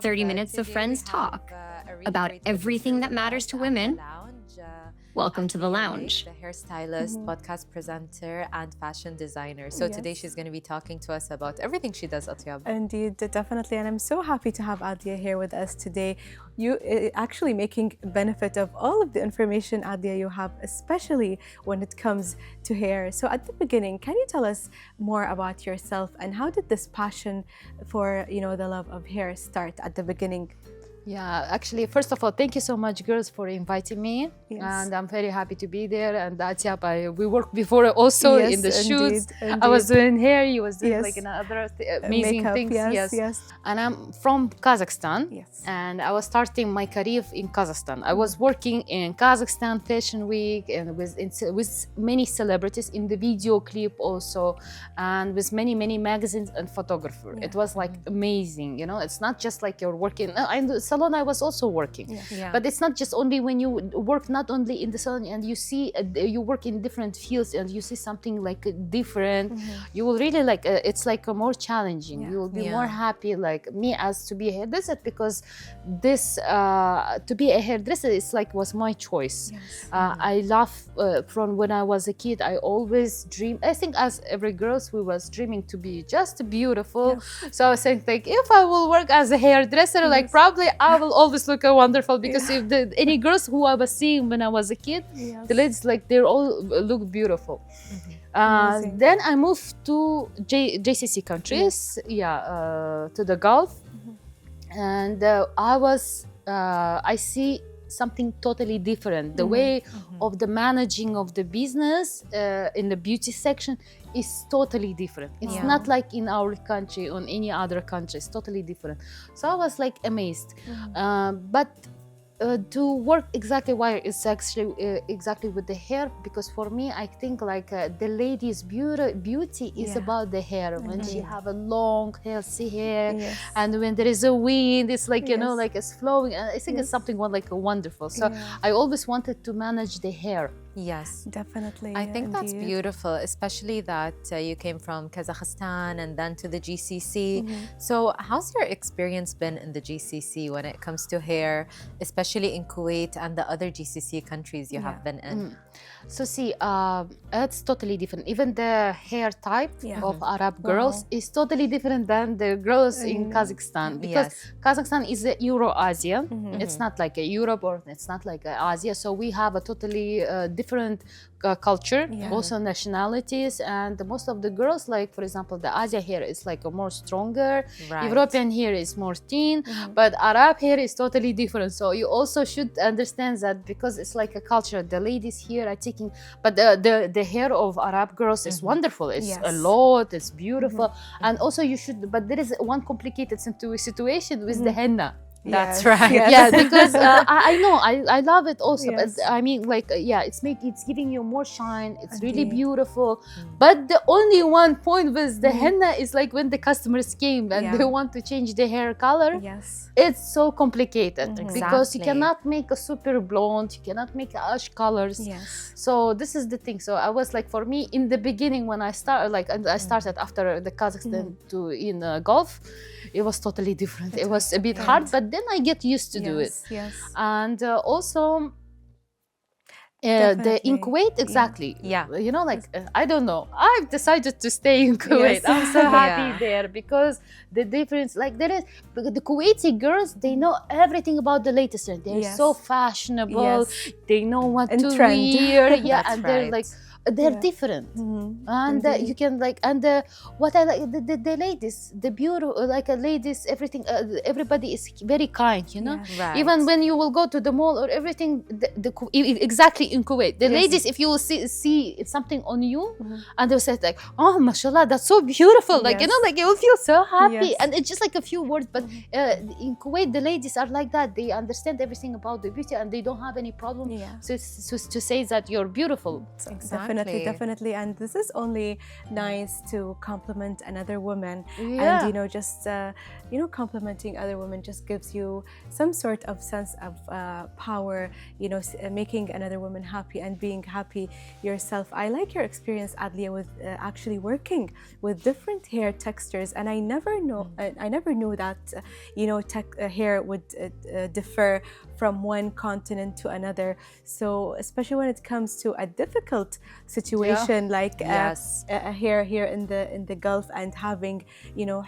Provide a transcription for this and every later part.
30 minutes of friends talk about everything that matters to women. Welcome to the lounge. The hairstylist, podcast presenter, and fashion designer. So today she's going to be talking to us about everything she does, Atyab. Indeed, definitely. And I'm so happy to have Adia here with us today. You actually making benefit of all of the information, Adia, you have, especially when it comes to hair. So at the beginning, can you tell us more about yourself and how did this passion for, the love of hair start at the beginning? Yeah, actually, first of all, thank you so much, girls, for inviting me. Yes. And I'm very happy to be there. And Atyab, we worked before also in the shoots. Indeed. I was doing hair, you was doing Yes. like another amazing Makeup, things. yes. And I'm from Kazakhstan. Yes. And I was starting my career in Kazakhstan. I was working in Kazakhstan Fashion Week and with many celebrities in the video clip also, and with many magazines and photographers. Yeah. It was like amazing, it's not just like you're working. In the salon I was also working. Yeah. But it's not just only when you work not only in the salon and you see you work in different fields and you see something like different, you will really like it's like more challenging. Yeah. You will be Yeah. more happy, like me, as to be a hairdresser, because this to be a hairdresser is like was my choice. Yes. I love from when I was a kid. I always dream. I think as every girls, we was dreaming to be just beautiful. So I was saying like, if I will work as a hairdresser, like probably I will always look wonderful, because if any girls who I was seeing when I was a kid, Yes. the ladies like they all look beautiful. Amazing. Then I moved to JCC countries, to the Gulf, and I see something totally different. The way of the managing of the business in the beauty section is totally different. It's Yeah. not like in our country or any other country. It's totally different. So I was like amazed. But to work exactly why it's actually exactly with the hair, because for me I think like the lady's beauty is about the hair. When she have a long healthy hair, Yes. and when there is a wind, it's like Yes. like it's flowing, and I think it's something like wonderful. So I always wanted to manage the hair. Yes. Definitely. I think that's indeed. beautiful, especially that you came from Kazakhstan and then to the GCC. So how's your experience been in the GCC when it comes to hair, especially in Kuwait and the other GCC countries you have been in? So see, it's totally different. Even the hair type of Arab girls is totally different than the girls in Kazakhstan, because Kazakhstan is a Euro-Asia. It's not like a Europe, or it's not like a Asia. So we have a totally different culture, also nationalities, and most of the girls, like for example, the Asia hair is like a more stronger, Right. European hair is more thin, but Arab hair is totally different. So you also should understand that, because it's like a culture. The ladies here are taking, but the hair of Arab girls is wonderful. It's a lot, it's beautiful, and also you should. But there is one complicated situation with the henna. That's Yes. right. Yes. Yeah, because I know I love it also, Yes. but I mean like it's giving you more shine. It's really Indeed. beautiful, but the only one point with the henna is like when the customers came and they want to change the hair color. Yes. It's so complicated because you Exactly. cannot make a super blonde, you cannot make ash colors. Yes. So this is the thing. So I was like, for me in the beginning when I started, I started after the Kazakhstan to in Gulf, it was totally different. It was a bit hard, but then I get used to do it. Yes. And also the Definitely. in Kuwait, exactly. Yeah. I don't know. I've decided to stay in Kuwait. Yes. I'm so happy Yeah. there, because the difference, like there is, the Kuwaiti girls, they know everything about the latest trend. They're Yes. so fashionable. Yes. They know what And to trend. wear. Yeah, That's and they're right. like. They're Yeah. different, and Indeed. you can like, and what I like, the ladies, the beautiful, like ladies, everything, everybody is very kind, Yeah. Right. Even when you will go to the mall or everything, exactly in Kuwait, the ladies, if you will see something on you, and they'll say like, oh, mashallah, that's so beautiful, like Yes. like you will feel so happy, Yes. and it's just like a few words, but in Kuwait, the ladies are like that. They understand everything about the beauty, and they don't have any problem Yeah. to say that you're beautiful. Exactly. Definitely. And this is only nice to compliment another woman. Yeah. And, just, complimenting other women just gives you some sort of sense of power, making another woman happy and being happy yourself. I like your experience, Adlia, with actually working with different hair textures. And I never knew that, hair would differ from one continent to another. So especially when it comes to a difficult situation like a hair here in the Gulf and having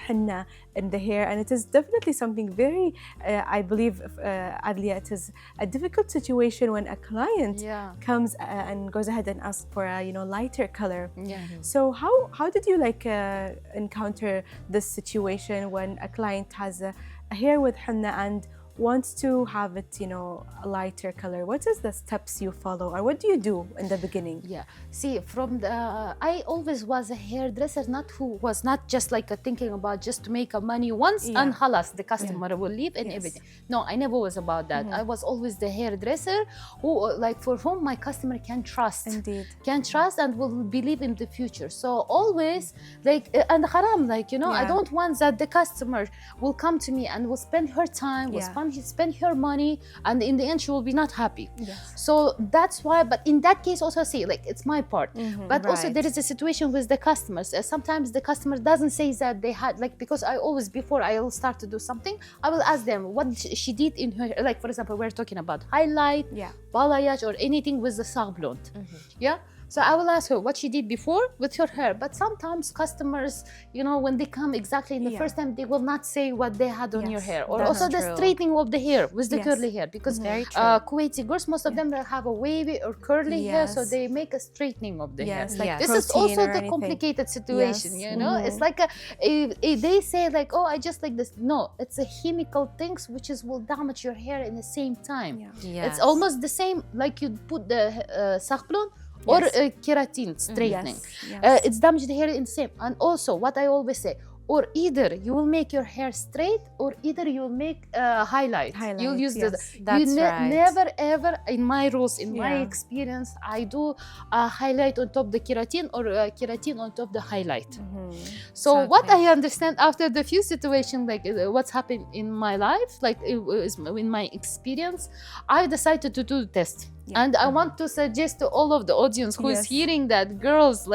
henna in the hair, and it is definitely something very I believe Adlia, it is a difficult situation when a client comes and goes ahead and asks for a lighter color. So how did you encounter this situation when a client has a hair with henna and wants to have it, a lighter color? What is the steps you follow, or what do you do in the beginning? See, I always was a hairdresser, who was not just thinking about just to make money once and halas, the customer will leave and everything. No, I never was about that. I was always the hairdresser who, for whom my customer can trust. Indeed. Can trust and will believe in the future. So always and haram, I don't want that the customer will come to me and will spend her time, spend her money, and in the end she will be not happy. So that's why, but in that case also, see, it's my part. But also there is a situation with the customers. Sometimes the customer doesn't say that they had, because I always, before I will start to do something, I will ask them what she did in her, for example, we're talking about highlight, balayage, or anything with the Sagh blonde. So I will ask her what she did before with her hair. But sometimes customers, when they come exactly in the first time, they will not say what they had on your hair. Or also the straightening of the hair with the curly hair. Because Kuwaiti girls, most of them have a wavy or curly hair, so they make a straightening of the hair. This is also the complicated situation, It's they say oh, I just like this. No, it's a chemical things which will damage your hair in the same time. It's almost the same like you put the Sagh blonde or keratin straightening. It's damaged the hair in the same. And also what I always say, or either you will make your hair straight, or either you will make highlight. You'll use never ever, in my rules, in my experience, I do a highlight on top the keratin, or keratin on top the highlight. So what I understand after the few situations, what's happened in my life, in my experience, I decided to do the test. And I want to suggest to all of the audience who is hearing that, girls,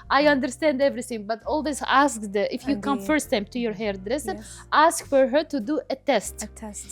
I understand everything, but always ask if you come first time to your hairdresser, ask for her to do a test.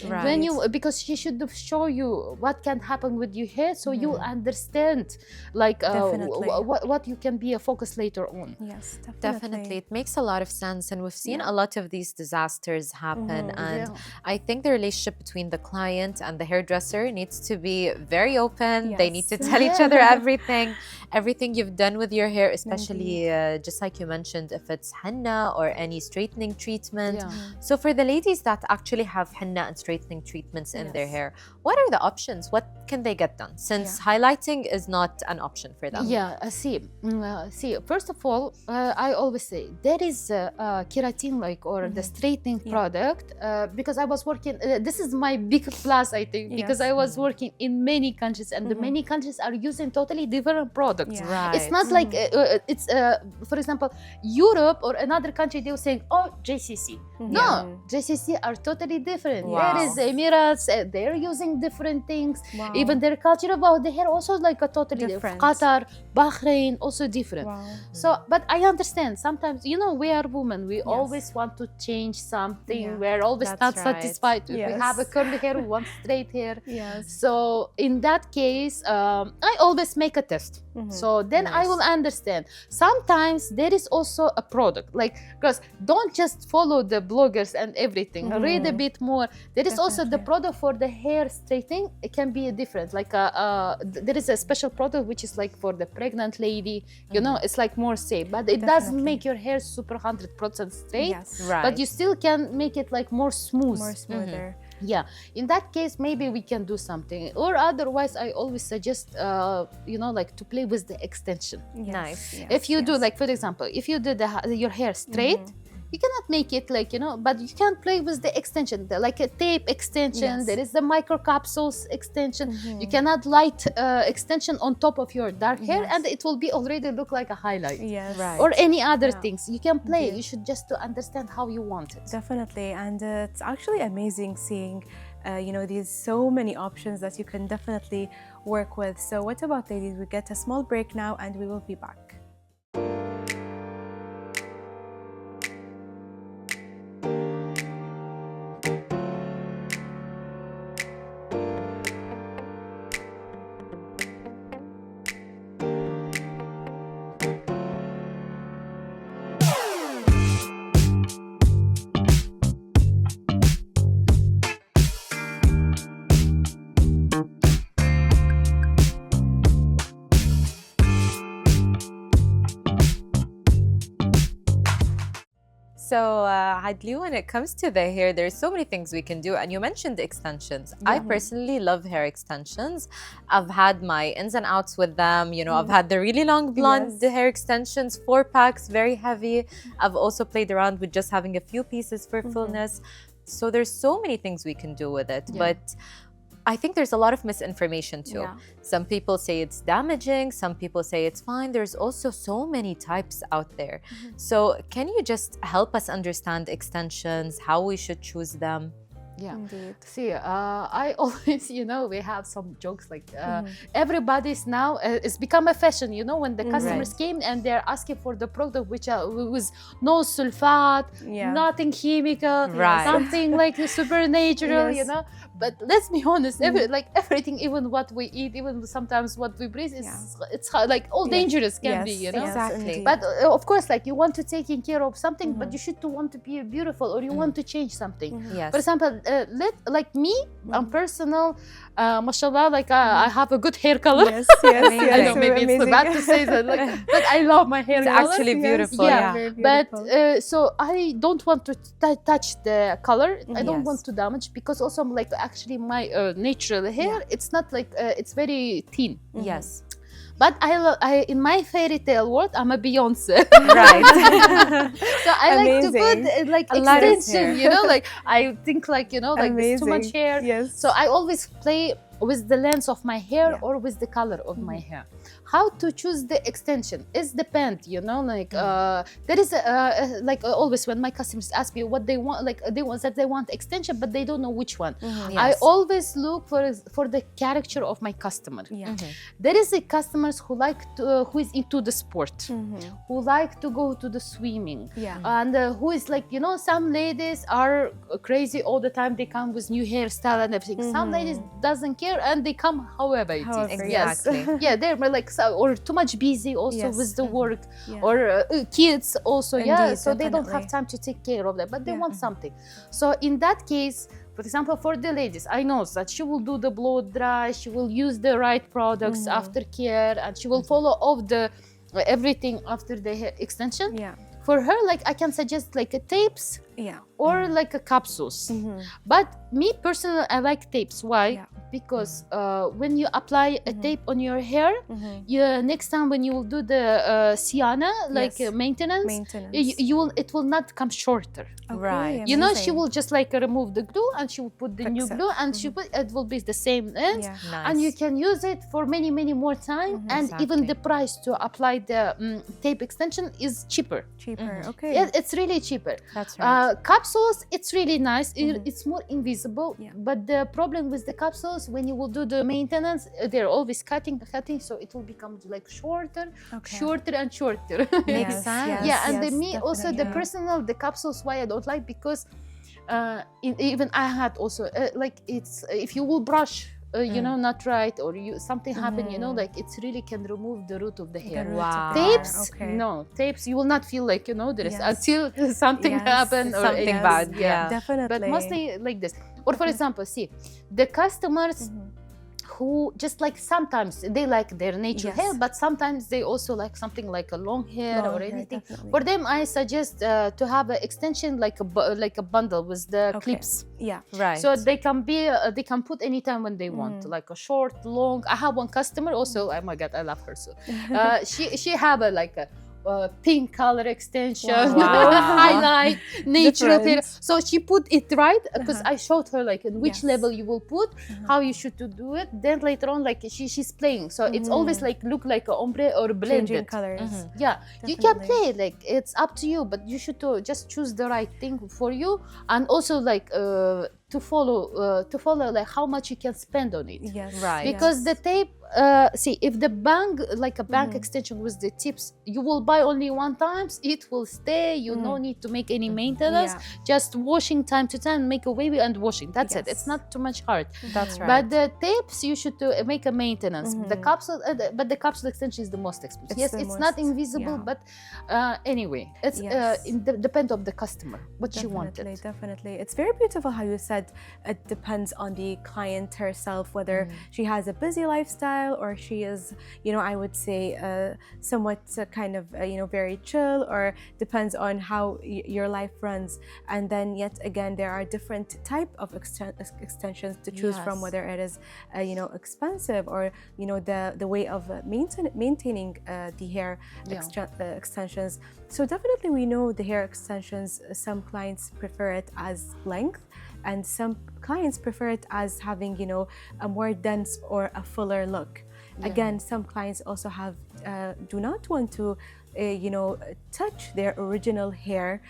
Right. Because she should show you what can happen with your hair, so you'll understand what you can be a focus later on. Yes, definitely. It makes a lot of sense, and we've seen a lot of these disasters happen. And I think the relationship between the client and the hairdresser needs to be very open. They need to tell each other everything you've done with your hair, especially just like you mentioned, if it's henna or any straightening treatment. So for the ladies that actually have henna and straightening treatments in their hair, what are the options? What can they get done, since highlighting is not an option for them? See, first of all, I always say there is keratin or the straightening product, because I was working, this is my big plus, I think, because I was working in many countries, and the many countries are using totally different products. It's not like it's for example, Europe or another country, they will say, oh, JCC. No, JCC are totally different. There is Emirates, they're using different things. Even their culture about the hair also totally different. Qatar, Bahrain, also different. So, but I understand sometimes, we are women, we always want to change something. We're always not satisfied. We have a curly hair, we want straight hair. So in that case, I always make a test. So then I will understand. Sometimes there is also a product, girls, don't just follow the bloggers and everything. Read a bit more. There is also the product for the hair straightening. It can be different. There is a special product which is for the pregnant lady. It's more safe, but it doesn't make your hair super 100% straight. But you still can make it more smooth, more smoother. In that case, maybe we can do something. Or otherwise, I always suggest, to play with the extension. Nice. If you do, for example, if you do your hair straight, you cannot make it like, but you can play with the extension, like a tape extension. There is the micro capsules extension. You can add light extension on top of your dark hair, and it will be already look like a highlight. Yes. Right. Or any other things. You can play. You should just to understand how you want it. Definitely, and it's actually amazing seeing, these so many options that you can definitely work with. So what about, ladies? We get a small break now, and we will be back. So, Adli, when it comes to the hair, there's so many things we can do. And you mentioned extensions. I personally love hair extensions. I've had my ins and outs with them. I've had the really long blonde hair extensions, 4-packs, very heavy. I've also played around with just having a few pieces for fullness. So there's so many things we can do with it. But I think there's a lot of misinformation too. Some people say it's damaging, some people say it's fine. There's also so many types out there. So can you just help us understand extensions, how we should choose them? Yeah. Indeed. See, I always, we have some jokes like everybody's now, it's become a fashion, when the customers came and they're asking for the product which was no sulfate, nothing chemical, something like super natural, But let's be honest, everything, even what we eat, even sometimes what we breathe, it's like all dangerous can be, Exactly. But of course, like you want to taking care of something, but you should want to be beautiful or you want to change something. For example, like me, I'm personal, mashallah, like I have a good hair color. Yes, I know maybe it's bad to say that, but I love my hair color. It's actually beautiful. But so I don't want to touch the color. I don't want to damage, because also I'm like actually my natural hair, it's not like it's very thin. Yes. But I in my fairy tale world, I'm a Beyonce. Right. So I like to put like extension, like I think like, like there's too much hair. Yes. So I always play with the length of my hair or with the color of my hair. How to choose the extension is depend, like there is like always when my customers ask me what they want, like they want extension, but they don't know which one. I always look for the character of my customer. There is a customers who who is into the sport, who like to go to the swimming, and who is like, some ladies are crazy all the time. They come with new hairstyle and everything. Some ladies doesn't care and they come however it is. Exactly. Yeah, they're like or too much busy also with the work, or kids also. Indeed, So they don't have time to take care of them, but they want something. So in that case, for example, for the ladies, I know that she will do the blow dry, she will use the right products after care, and she will follow all the everything after the hair extension. For her, like I can suggest like a tapes or like a capsules. But me personally, I like tapes. Why? Because when you apply a tape on your hair, next time when you will do the Sienna, like maintenance, it will not come shorter. Right. She will just like remove the glue and she will put the new glue and it will be the same length. And you can use it for many more time. And even the price to apply the tape extension is cheaper. Okay. It's really cheaper. That's right. Capsules, it's really nice. It's more invisible. But the problem with the capsules, when you will do the maintenance, they're always cutting, so it will become like shorter and shorter. Makes sense. And also the personal, the capsules, why I don't like, because even I had also like it's if you will brush not right, or something happen, like it's really can remove the root of the hair. Wow. Tapes, no tapes, you will not feel like there is until something happen or something bad. Definitely. But mostly like this. Or for example, see the customers who just like sometimes they like their natural hair, but sometimes they also like something like a long hair or anything. For them, I suggest to have an extension like a bundle with the clips. Right. So they can they can put anytime when they want, like a short, long. I have one customer also. Oh my God, I love her so. She have a pink color extension, Wow. highlight, natural hair. Different. So she put it right because I showed her like in which Yes. level you will put, how you should to do it. Then later on, like she's playing, so it's always like look like a ombre or blended. Changing colors. Yeah, you can Definitely. play, like it's up to you, but you should to just choose the right thing for you, and also like to follow like how much you can spend on it. Yes. Right. Because the tape, see, if the bang, like a bank extension with the tips, you will buy only one times, it will stay. You no need to make any maintenance. Yeah. Just washing time to time, make a wavy and washing. That's it. Yes. It's not too much hard. That's right. But the tapes, you should make a maintenance. The capsule, but the capsule extension is the most expensive. It's Yes, the it's not most, invisible, yeah. but anyway, it's Yes. depend of the customer what she wanted. Definitely. It's very beautiful how you said it depends on the client herself, whether she has a busy lifestyle or she is, I would say somewhat kind of, very chill, or depends on how your life runs. And then yet again, there are different type of extensions to choose from, Yes. whether it is, expensive or, the way of maintaining the hair extensions. So definitely we know the hair extensions, some clients prefer it as length, and some clients prefer it as having, a more dense or a fuller look. Again, some clients also have do not want to touch their original hair,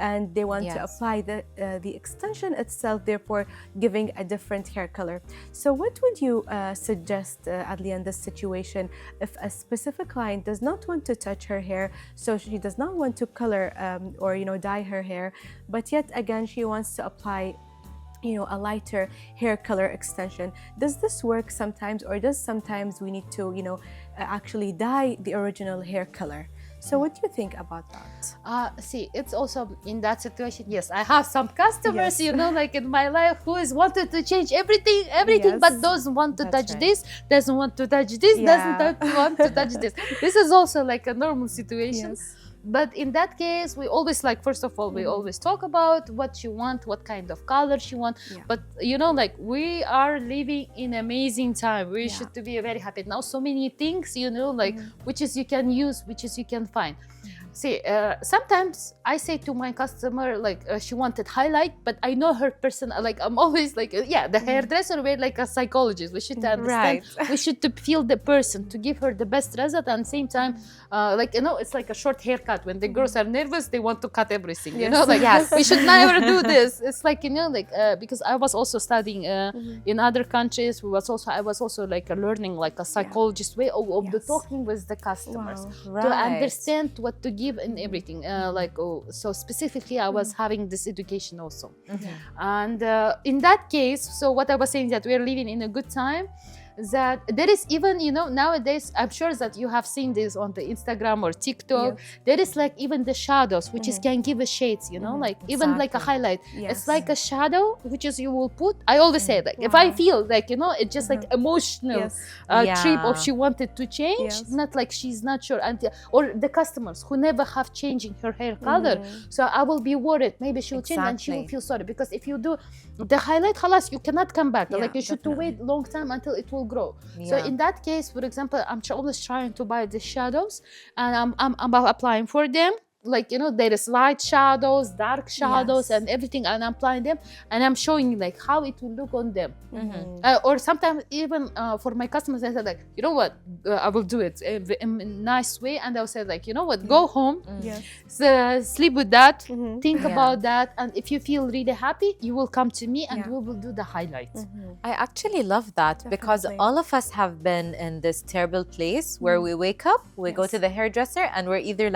and they want to Yes. apply the extension itself, therefore giving a different hair color. So what would you suggest, Adlia, in this situation, if a specific client does not want to touch her hair, so she does not want to color or dye her hair, but yet again she wants to apply a lighter hair color extension? Does this work sometimes, or does sometimes we need to actually dye the original hair color? So what do you think about that? See, it's also in that situation. Yes, I have some customers, Yes. like in my life, who is wanted to change everything, Yes. but doesn't want to That's touch right. this, doesn't want to touch this, Yeah. doesn't want to touch this. This is also like a normal situation. Yes. But in that case, we always first of all, we always talk about what you want, what kind of color you want. Yeah. But we are living in amazing time. We should to be very happy now. So many things, which is you can use, which is you can find. See, sometimes I say to my customer, she wanted highlight, but I know her person. I'm always the hairdresser, we're like a psychologist. We should to understand. Right. We should to feel the person, to give her the best result, and same time, it's like a short haircut. When the girls are nervous, they want to cut everything. Yes. We should never do this. It's because I was also studying in other countries. I was also learning a psychologist way of the Yes. talking with the customers. Wow. To Right. understand what to give and everything. So specifically, I was having this education also. And in that case, so what I was saying, that we're living in a good time, that there is even, nowadays, I'm sure that you have seen this on the Instagram or TikTok. There is even the shadows, which is can give a shades, even like a Exactly. highlight. Yes. It's like a shadow, which is you will put. I always say if I feel it's just like emotional Yes. trip of Yeah. she wanted to change, Yes. not like she's not sure, or the customers who never have changing her hair color. So I will be worried. Maybe she'll change and she will Exactly. feel sorry, because if you do the highlight, halas, you cannot come back. Yeah, You should to wait long time until it will grow. So Yeah. in that case, for example, I'm always trying to buy the shadows, and I'm applying for them. There is light shadows, dark shadows, Yes. and everything, and I'm applying them, and I'm showing how it will look on them. Or sometimes even for my customers, I said you know what, I will do it in a nice way, and I'll say you know what, go home, Yes. sleep with that, think Yeah. about that, and if you feel really happy, you will come to me and Yeah. we will do the highlights. I actually love that because Definitely. all of us have been in this terrible place where we wake up, we go Yes. to the hairdresser, and we're either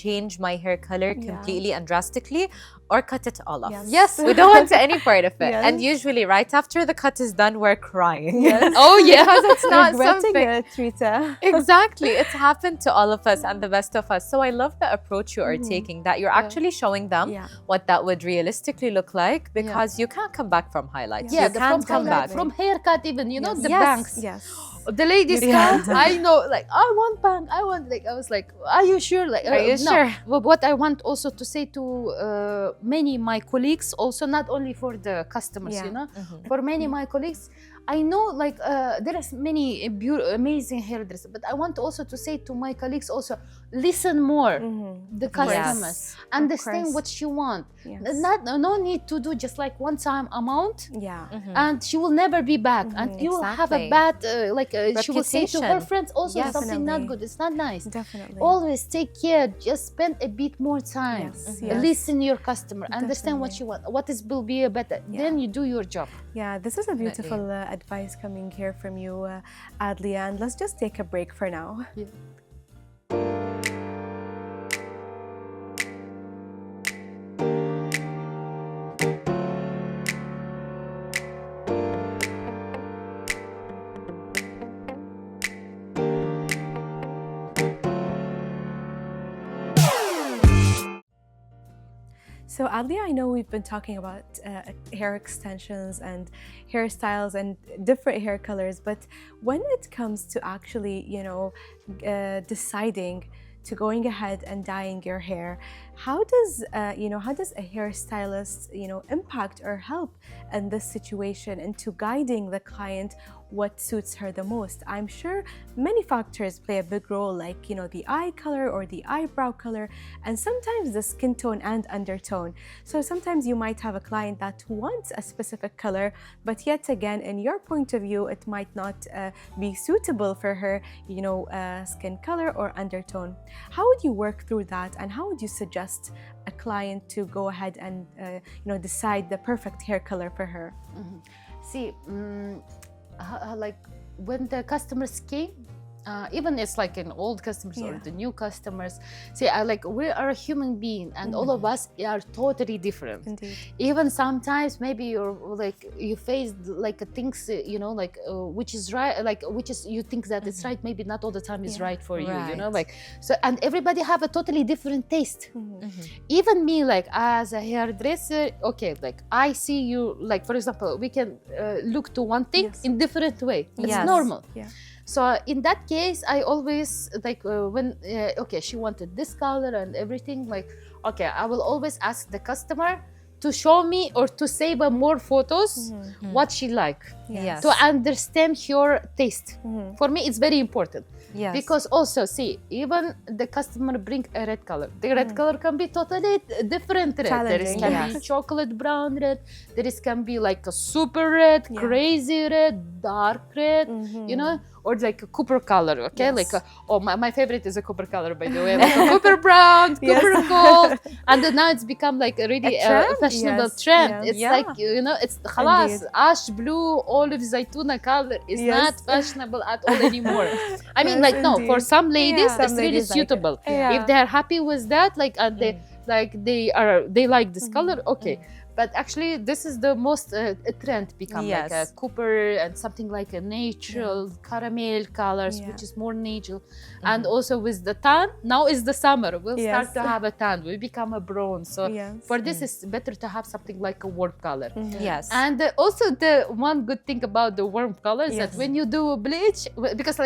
change my hair color completely and drastically, or cut it all off. Yes. Yes. We don't want any part of it. Yes. And usually right after the cut is done, we're crying. Yes. Oh yeah. Because it's not Regretting something. it, Rita. Exactly. It's happened to all of us and the best of us. So I love the approach you are taking, that you're actually showing them Yeah. what that would realistically look like, because you can't come back from highlights. Yeah, You the can't come highlight, back. from haircut, even the Yes. bangs. Yes. The ladies Yeah. can't. I know, I want bang. I want I was are you sure? Are you no. sure? But what I want also to say to many my colleagues, also not only for the customers, Yeah. for many my colleagues, I know like there is many amazing hairdressers, but I want also to say to my colleagues also, listen more the customers, understand what she want. No need to do just like one time amount, and she will never be back, and you will have a bad she will say to her friends also something not good. It's not nice. Definitely. Always take care. Just spend a bit more time. Listen to your customer. Understand what you want. What is will be a better. Then you do your job. Yeah, this is a beautiful advice coming here from you, Adlia. And let's just take a break for now. So Adlia, I know we've been talking about hair extensions and hairstyles and different hair colors, but when it comes to actually, deciding to going ahead and dyeing your hair, how does a hairstylist, impact or help in this situation into guiding the client what suits her the most? I'm sure many factors play a big role, like, the eye color or the eyebrow color, and sometimes the skin tone and undertone. So sometimes you might have a client that wants a specific color, but yet again, in your point of view, it might not be suitable for her, skin color or undertone. How would you work through that, and how would you suggest a client to go ahead and decide the perfect hair color for her? See, like when the customers came, even it's like in old customers or the new customers, see, we are a human being, and all of us are totally different. Indeed. Even sometimes maybe you face things, which is right, which is you think that it's right, maybe not all the time is right for you, so, and everybody have a totally different taste. Even me, as a hairdresser, I see you, for example, we can look to one thing in different way. It's normal. So in that case, I always when she wanted this color and everything, I will always ask the customer to show me or to save more photos what she like, to understand her taste. For me, it's very important. Because also, see, even the customer bring a red color. The red color can be totally different red. There can be chocolate brown red. There can be like a super red, crazy red, dark red, or like a copper color, my favorite is a copper color, by the way, like a copper brown, copper gold, and then now it's become like a really fashionable trend. It's like, it's khalas, ash blue, olive zaytuna color is not fashionable at all anymore. I mean, no, for some ladies, it's really suitable. If they're happy with that, and they like this color, but actually, this is the most trend become like a copper and something like a natural caramel colors, which is more natural. And also with the tan, now is the summer. We'll start to have a tan. We become a bronze. So for this, it's better to have something like a warm color. And also the one good thing about the warm colors that when you do bleach, because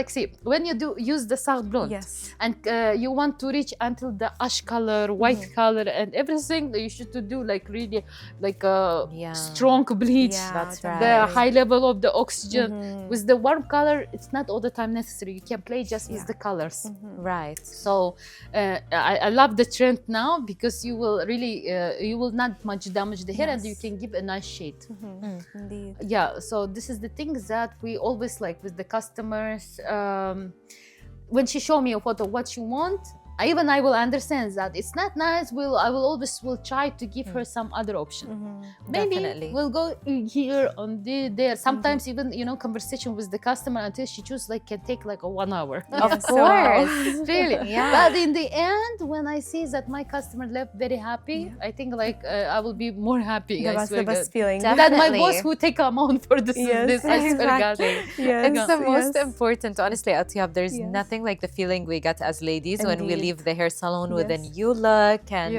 when you do use the soft blonde and you want to reach until the ash color, white color, and everything, you should do really a strong bleach. That's right. The high level of the oxygen. With the warm color, it's not all the time necessary. You can play just with the colors. Right. So I love the trend now, because you will really you will not much damage the hair, and you can give a nice shade. Indeed. Yeah. So this is the things that we always like with the customers. When she show me a photo what she want, I will understand that it's not nice. I will always try to give her some other option. Maybe we'll go here on there. Sometimes even conversation with the customer until she chooses can take a 1 hour. Of course, really. But in the end, when I see that my customer left very happy, I think I will be more happy. That's the best feeling. Than my boss who take amount for this. Exactly. It's the most important. Honestly, Atyab, there's nothing like the feeling we get as ladies when we leave the hair salon with a new look, and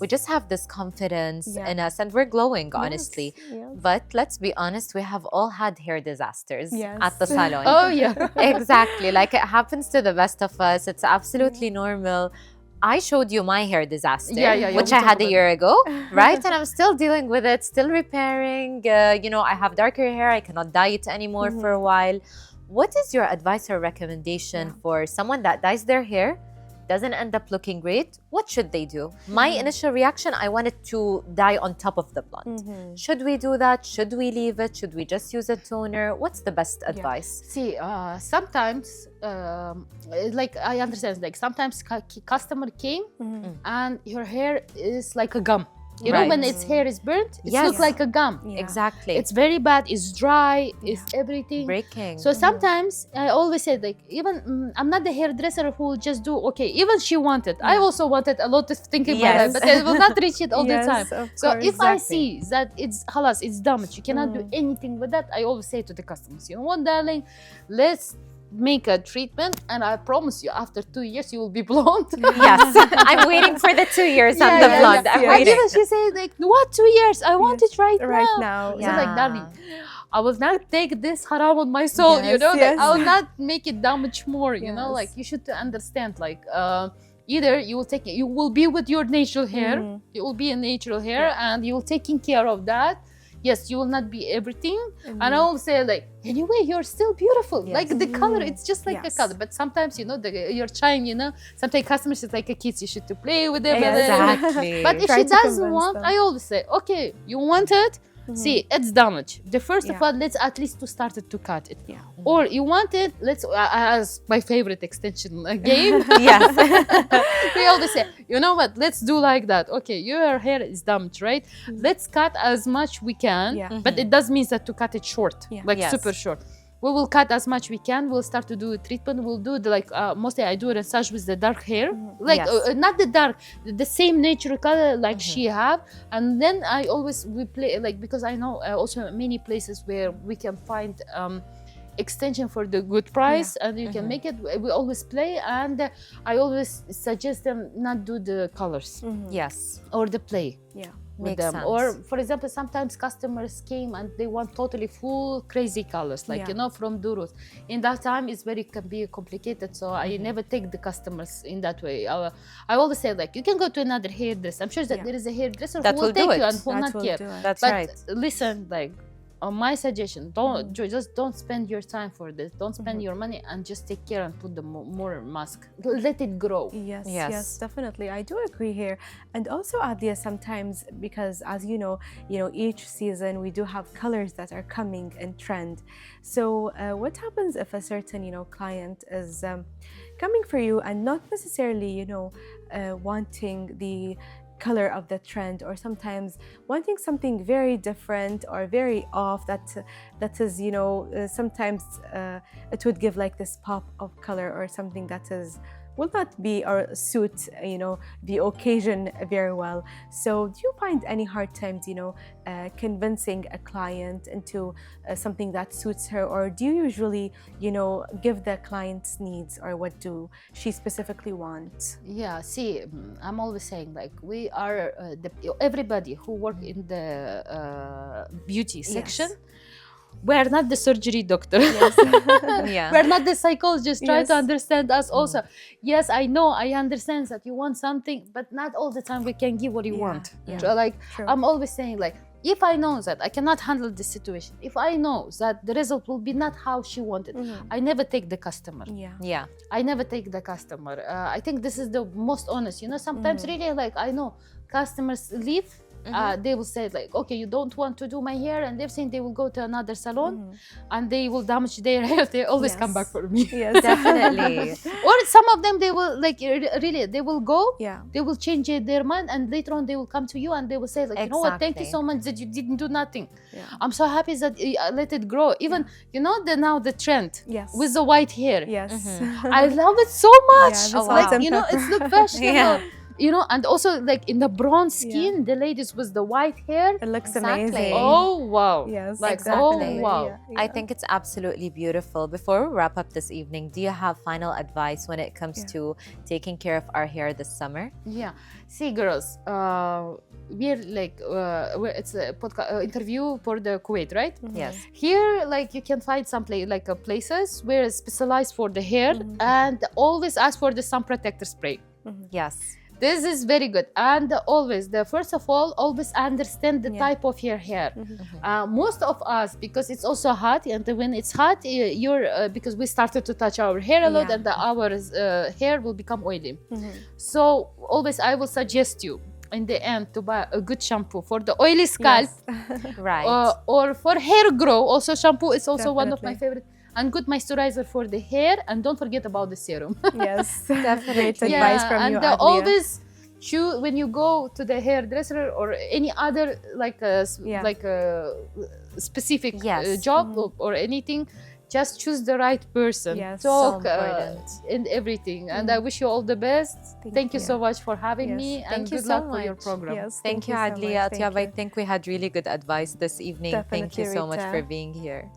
we just have this confidence in us, and we're glowing, honestly. But let's be honest, we have all had hair disasters at the salon. Oh yeah. Exactly. It happens to the best of us. It's absolutely normal. I showed you my hair disaster, Yeah, which we I had talked a year ago, right? And I'm still dealing with it, still repairing. You know, I have darker hair. I cannot dye it anymore for a while. What is your advice or recommendation for someone that dyes their hair, doesn't end up looking great? What should they do? My initial reaction, I wanted to dye on top of the blonde. Should we do that? Should we leave it? Should we just use a toner? What's the best advice? See, sometimes, like I understand, like sometimes customer came and your hair is like a gum. You know, when its hair is burnt, it looks like a gum. Exactly. It's very bad. It's dry. It's everything. Breaking. So sometimes I always say, like, even I'm not the hairdresser who will just do okay. Even she wanted. I also wanted a lot of thinking about it, but I will not reach it all the time. So if I see that it's halas, it's damaged, you cannot do anything with that. I always say to the customers, you know what, darling, let's make a treatment, and I promise you, after 2 years, you will be blonde. Yes, I'm waiting for the 2 years on the blonde. I'm And waiting. even she said, like, what 2 years? I want it right now. now. So like, darling, I will not take this haram on my soul, you know? Like, I will not make it damage more, you know? Like, you should understand, like, either you will take it, you will be with your natural hair, you will be a natural hair, and you will taking care of that. Yes, you will not be everything. And I will say, like, anyway, you're still beautiful. Like the color, it's just like a color. But sometimes, you know, you're trying, you know, sometimes customers is like a kid, you should to play with them. Exactly. But if she doesn't want, I always say, okay, you want it? See, it's damaged. The first of all, let's at least to start it to cut it. Or you want it, let's, as my favorite extension game. Yes. We always say, you know what, let's do like that. Okay, your hair is damaged, right? Let's cut as much we can, but it does mean that to cut it short, like super short. We will cut as much we can. We'll start to do a treatment. We'll do the, like, mostly I do a massage with the dark hair, like not the dark, the same natural color like she have. And then I always, we play, like, because I know also many places where we can find extension for the good price, and you can make it. We always play, and I always suggest them not do the colors, Yes. or the play. With Makes them. sense. Or for example, sometimes customers came and they want totally full crazy colors, like you know, from Durus. In that time, it's very can be complicated, so I never take the customers in that way. I always say, like, you can go to another hairdresser. I'm sure that there is a hairdresser that who will will take do you it. and who will not care. That's But right. listen, like, on my suggestion, just don't spend your time for this. Don't spend your money, and just take care and put the more mask. Let it grow. Yes, definitely. I do agree here. And also, Adia, sometimes, because as you know, each season we do have colors that are coming in trend. So what happens if a certain, client is coming for you and not necessarily, wanting the color of the trend, or sometimes wanting something very different or very off that is, sometimes it would give like this pop of color, or something that will not be or suit the occasion very well. So do you find any hard times convincing a client into something that suits her, or do you usually give the client's needs, or what do she specifically want? Yeah, see, I'm always saying, like, we are everybody who work in the beauty section. We're not the surgery doctor. We're not the psychologist. Try to understand us also. Yes, I know, I understand that you want something, but not all the time we can give what you want. So, like, I'm always saying, like, if I know that I cannot handle this situation, if I know that the result will be not how she wanted, I never take the customer. I never take the customer. I think this is the most honest. Sometimes really, like, I know customers leave. They will say, like, okay, you don't want to do my hair and everything. They will go to another salon and they will damage their hair. They always come back for me. Yes, definitely. Or some of them, they will, like, really, they will go, they will change their mind, and later on they will come to you and they will say, like, you know what, thank you so much that you didn't do nothing. I'm so happy that you let it grow. Even, now the trend with the white hair. I love it so much. Like, it's look fashionable. And also, like, in the bronze skin, the ladies with the white hair, it looks amazing. Oh wow! Yes, like, exactly. Oh wow! I think it's absolutely beautiful. Before we wrap up this evening, do you have final advice when it comes to taking care of our hair this summer? Yeah, see, girls, we're like, it's a podcast interview for the Kuwait, right? Yes. Here, like, you can find some places where it's specialized for the hair, and always ask for the sun protector spray. Yes. This is very good. And always, first of all, always understand the type of your hair. Most of us, because it's also hot, and when it's hot, because we started to touch our hair a lot, and our hair will become oily. So always, I will suggest you in the end to buy a good shampoo for the oily scalp, right? Or for hair grow. Also, shampoo is also one of my favorite. And good moisturizer for the hair, and don't forget about the serum. Yes, definitely. Advice from you, and always choose when you go to the hairdresser or any other like a specific job or anything. Just choose the right person. Talk and everything. And I wish you all the best. Thank you so much for having me. And good luck for your program. Yes, thank you, Adlia. Atyab, I think we had really good advice this evening. Thank you so much for being here.